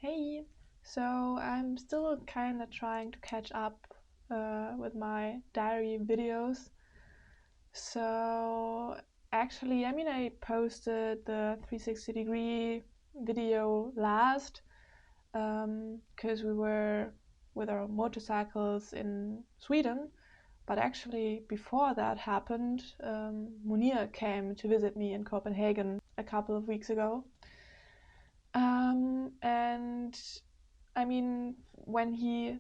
Hey, so I'm still kind of trying to catch up with my diary videos. So actually, I posted the 360-degree video last because we were with our motorcycles in Sweden. But actually, before that happened, Munir came to visit me in Copenhagen a couple of weeks ago. And when he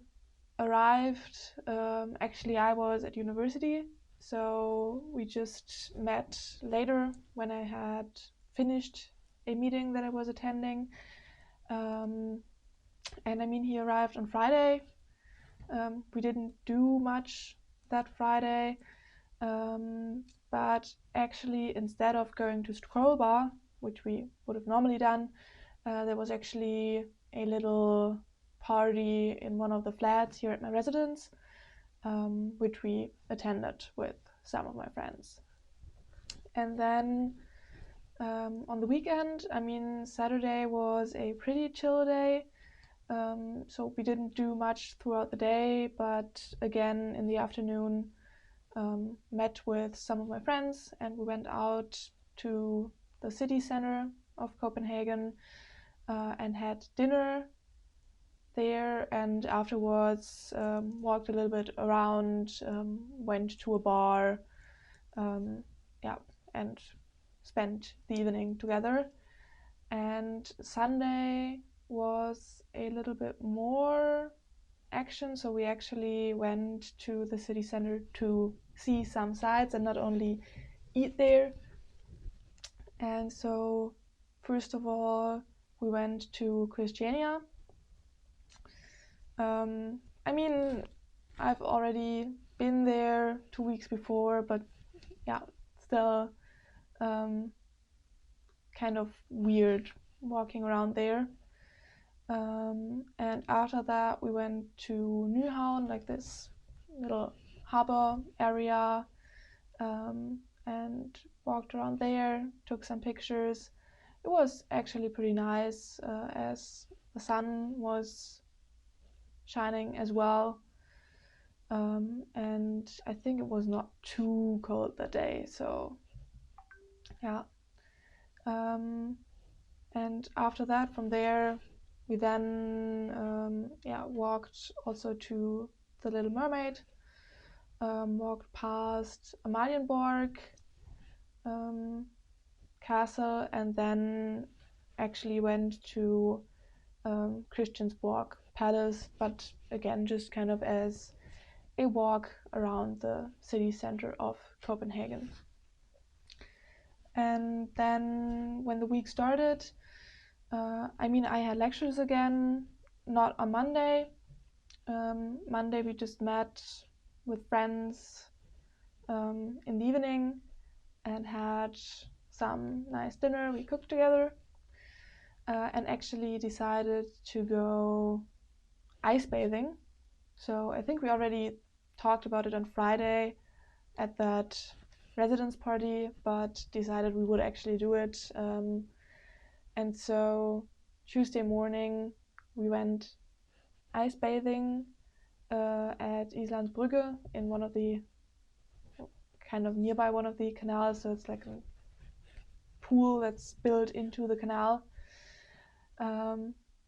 arrived, actually, I was at university, so we just met later when I had finished a meeting that I was attending. Um, he arrived on Friday. We didn't do much that Friday, but actually, instead of going to Scroll Bar, which we would have normally done, there was actually a little party in one of the flats here at my residence, which we attended with some of my friends. And then on the weekend, Saturday was a pretty chill day. So we didn't do much throughout the day, but again in the afternoon, met with some of my friends and we went out to the city center of Copenhagen and had dinner there, and afterwards walked a little bit around, went to a bar, um, yeah, and spent the evening together. And Sunday was a little bit more action, so we actually went to the city center to see some sights and not only eat there. And so, first of all, we went to Christiania. Um, I mean, I've already been there 2 weeks before, but yeah, still um, kind of weird walking around there. And after that, we went to Nyhavn, like this little harbor area, and walked around there, took some pictures. It was actually pretty nice, as the sun was shining as well. And I think it was not too cold that day, so yeah. And after that, from there, we then walked also to the Little Mermaid, walked past Amalienborg castle, and then actually went to Christiansborg Palace, but again, just kind of as a walk around the city center of Copenhagen. And then when the week started, I had lectures again, not on Monday. Monday we just met with friends in the evening and had some nice dinner. We cooked together and actually decided to go ice bathing. So I think we already talked about it on Friday at that residence party, but decided we would actually do it. And so Tuesday morning we went ice bathing at Islandsbrücke in one of the kind of nearby one of the canals. So it's like a pool that's built into the canal.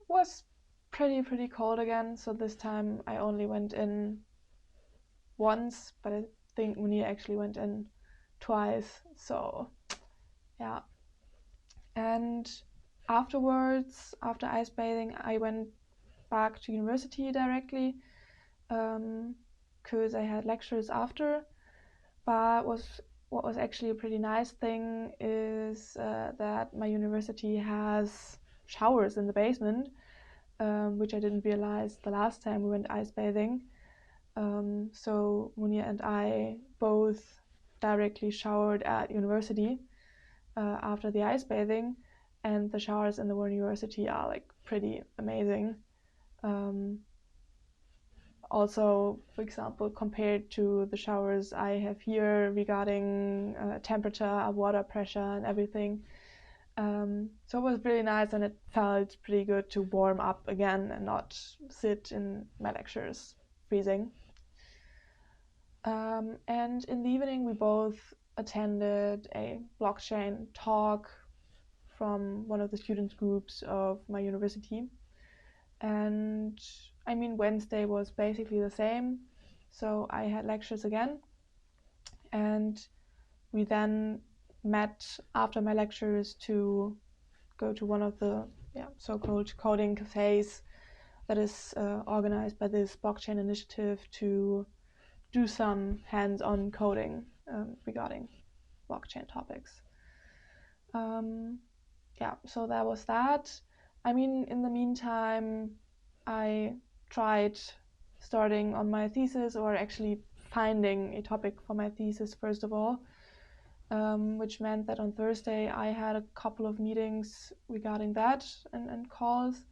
Was pretty cold again. So this time I only went in once, but I think Munir actually went in twice. So yeah. And afterwards, after ice bathing, I went back to university directly because I had lectures after. But what was actually a pretty nice thing is that my university has showers in the basement, which I didn't realize the last time we went ice bathing. So Munir and I both directly showered at university after the ice bathing, and the showers in the university are like pretty amazing. Also, for example, compared to the showers I have here regarding temperature, water pressure, and everything, So it was really nice, and it felt pretty good to warm up again and not sit in my lectures freezing. And in the evening, we both attended a blockchain talk from one of the student groups of my university. And I mean, Wednesday was basically the same. So I had lectures again, and we then met after my lectures to go to one of the so-called coding cafes that is organized by this blockchain initiative to do some hands-on coding regarding blockchain topics. So that was that. I mean, in the meantime, I tried starting on my thesis, or actually finding a topic for my thesis first of all, which meant that on Thursday I had a couple of meetings regarding that and calls.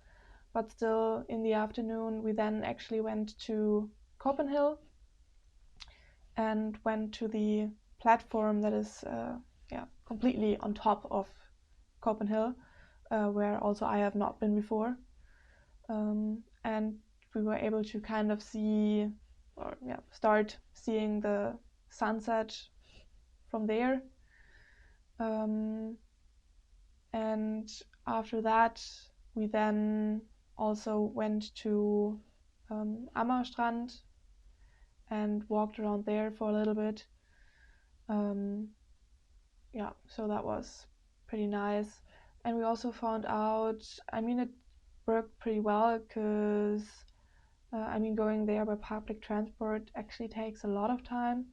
But still, in the afternoon, we then actually went to Copenhagen and went to the platform that is completely on top of Copenhagen, where also I have not been before. And we were able to kind of see, or start seeing the sunset from there. And after that, we then also went to Ammerstrand and walked around there for a little bit. So that was pretty nice. And we also found out, I mean, it worked pretty well because, going there by public transport actually takes a lot of time.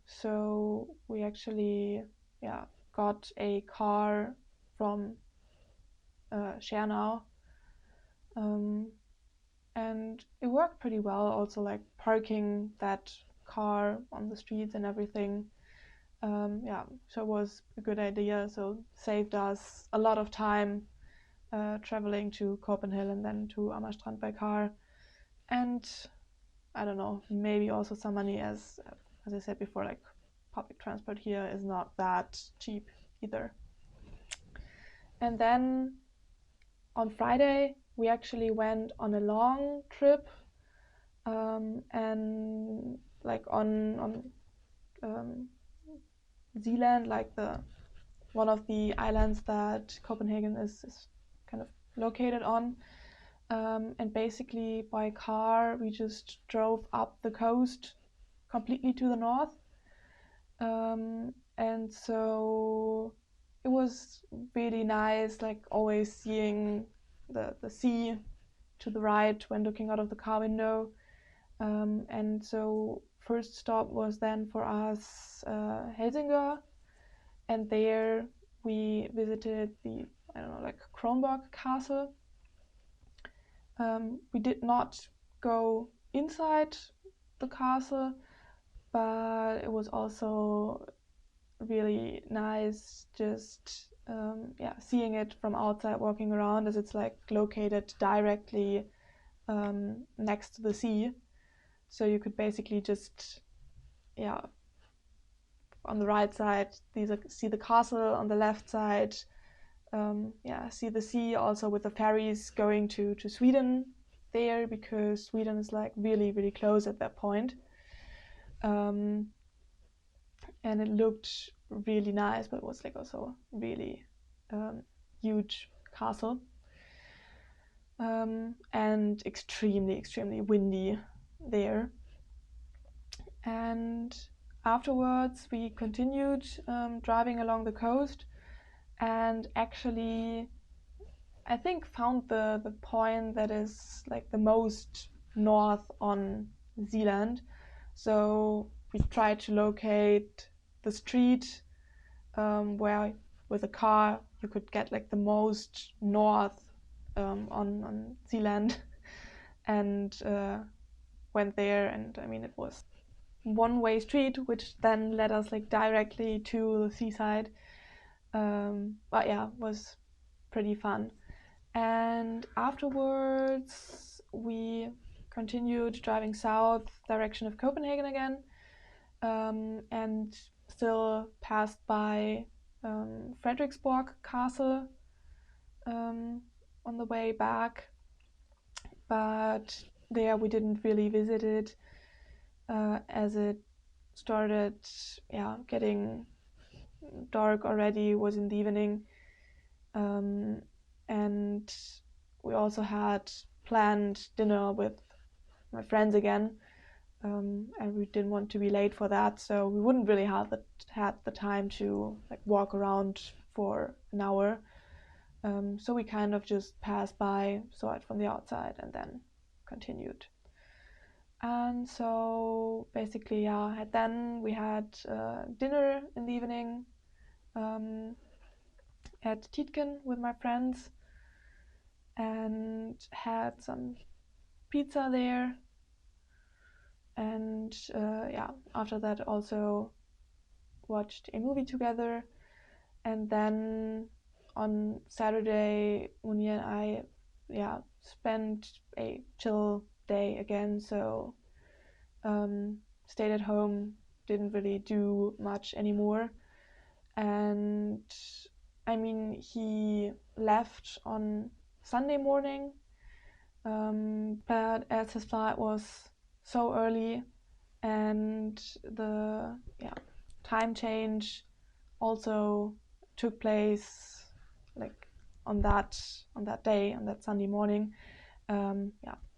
So we actually, got a car from Schernau. And it worked pretty well, also like parking that car on the streets and everything. So it was a good idea. So saved us a lot of time traveling to Copenhagen and then to Ammerstrand by car. And I don't know, maybe also some money, as I said before, like public transport here is not that cheap either. And then on Friday, we actually went on a long trip, and like on Zealand, like the one of the islands that Copenhagen is kind of located on. And basically by car, we just drove up the coast completely to the north. And so it was really nice, like always seeing the sea to the right when looking out of the car window. And so first stop was then for us Helsingør, and there we visited the Kronborg Castle. We did not go inside the castle, but it was also really nice just seeing it from outside, walking around, as it's like located directly next to the sea. So you could basically just on the right side see the castle, on the left side see the sea, also with the ferries going to Sweden there, because Sweden is like really, really close at that point. And it looked really nice, but it was like also really huge castle, and extremely, extremely windy there. And afterwards we continued driving along the coast, and actually I think found the point that is like the most north on Zealand. So we tried to locate the street where with a car you could get like the most north on Zealand, and went there. And I mean, it was one-way street, which then led us like directly to the seaside. But yeah, it was pretty fun. And afterwards we continued driving south direction of Copenhagen again, and still passed by Frederiksborg Castle on the way back, but there we didn't really visit it as it started getting dark already, was in the evening, and we also had planned dinner with my friends again, and we didn't want to be late for that, so we wouldn't really have had the time to like walk around for an hour. So we kind of just passed by, saw it from the outside, and then continued. And so basically, then we had dinner in the evening at Tietgen with my friends, and had some pizza there. And after that also watched a movie together. And then on Saturday, Uni and I spent a chill day again, so stayed at home, didn't really do much anymore. And I mean, he left on Sunday morning, but as his flight was so early and the time change also took place like on that day, on that Sunday morning,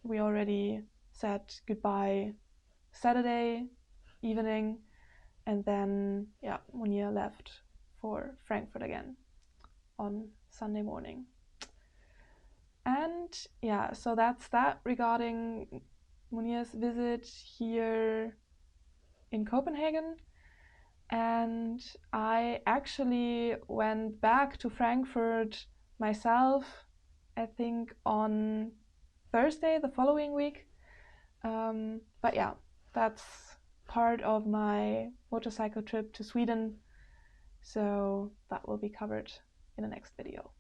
we already said goodbye Saturday evening, and then Munir left for Frankfurt again on Sunday morning. And so that's that regarding Munir's visit here in Copenhagen. And I actually went back to Frankfurt myself, I think on Thursday the following week. But that's part of my motorcycle trip to Sweden, so that will be covered in the next video.